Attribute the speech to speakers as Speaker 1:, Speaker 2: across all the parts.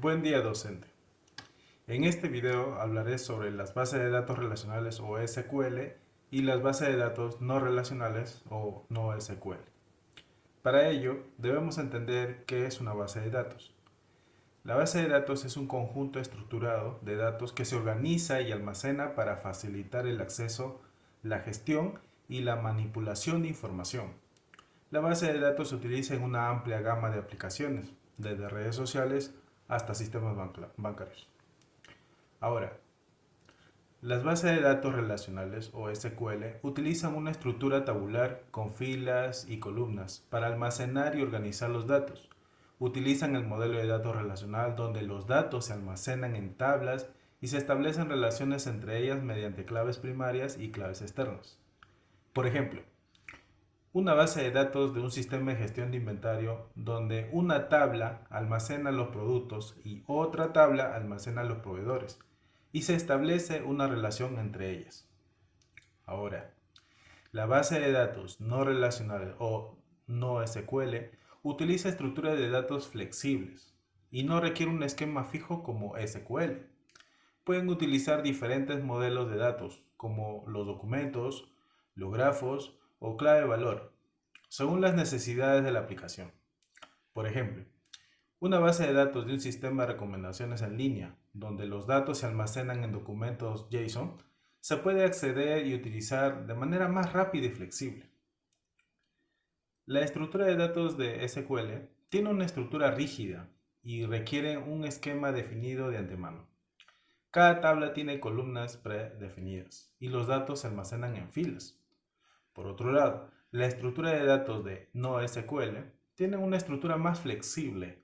Speaker 1: Buen día, docente. En este video hablaré sobre las bases de datos relacionales o SQL y las bases de datos no relacionales o no SQL. Para ello, debemos entender qué es una base de datos. La base de datos es un conjunto estructurado de datos que se organiza y almacena para facilitar el acceso, la gestión y la manipulación de información. La base de datos se utiliza en una amplia gama de aplicaciones, desde redes sociales hasta sistemas bancarios. Ahora, las bases de datos relacionales o SQL utilizan una estructura tabular con filas y columnas para almacenar y organizar los datos. Utilizan el modelo de datos relacional donde los datos se almacenan en tablas y se establecen relaciones entre ellas mediante claves primarias y claves externas. Por ejemplo, una base de datos de un sistema de gestión de inventario donde una tabla almacena los productos y otra tabla almacena los proveedores y se establece una relación entre ellas. Ahora, la base de datos no relacionales o no SQL utiliza estructuras de datos flexibles y no requiere un esquema fijo como SQL. Pueden utilizar diferentes modelos de datos como los documentos, los grafos o clave valor según las necesidades de la aplicación. Por ejemplo, una base de datos de un sistema de recomendaciones en línea, donde los datos se almacenan en documentos JSON, se puede acceder y utilizar de manera más rápida y flexible. La estructura de datos de SQL tiene una estructura rígida y requiere un esquema definido de antemano. Cada tabla tiene columnas predefinidas y los datos se almacenan en filas. Por otro lado, la estructura de datos de NoSQL tiene una estructura más flexible.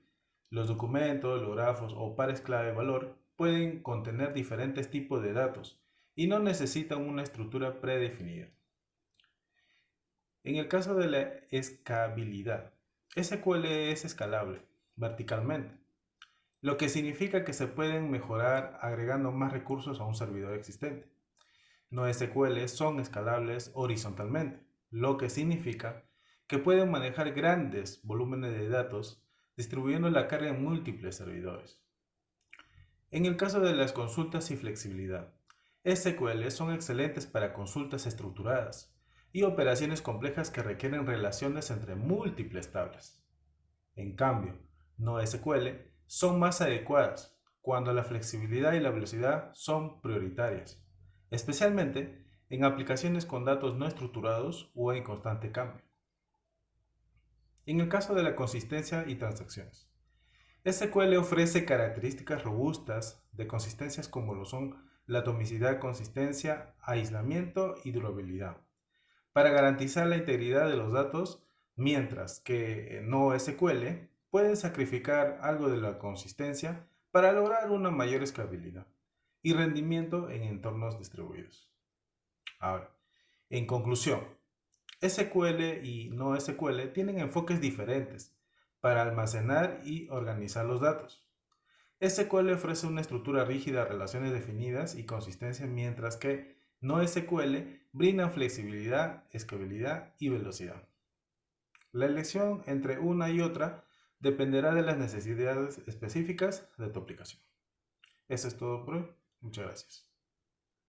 Speaker 1: Los documentos, los grafos o pares clave-valor pueden contener diferentes tipos de datos y no necesitan una estructura predefinida. En el caso de la escalabilidad, SQL es escalable verticalmente, lo que significa que se pueden mejorar agregando más recursos a un servidor existente. NoSQL son escalables horizontalmente, lo que significa que pueden manejar grandes volúmenes de datos distribuyendo la carga en múltiples servidores. En el caso de las consultas y flexibilidad, SQL son excelentes para consultas estructuradas y operaciones complejas que requieren relaciones entre múltiples tablas. En cambio, NoSQL son más adecuadas cuando la flexibilidad y la velocidad son prioritarias, especialmente en aplicaciones con datos no estructurados o en constante cambio. En el caso de la consistencia y transacciones, SQL ofrece características robustas de consistencias como lo son la atomicidad, consistencia, aislamiento y durabilidad, para garantizar la integridad de los datos, mientras que NoSQL pueden sacrificar algo de la consistencia para lograr una mayor escalabilidad y rendimiento en entornos distribuidos. Ahora, en conclusión, SQL y NoSQL tienen enfoques diferentes para almacenar y organizar los datos. SQL ofrece una estructura rígida, relaciones definidas y consistencia, mientras que NoSQL brinda flexibilidad, escalabilidad y velocidad. La elección entre una y otra dependerá de las necesidades específicas de tu aplicación. Eso es todo por hoy. Muchas gracias.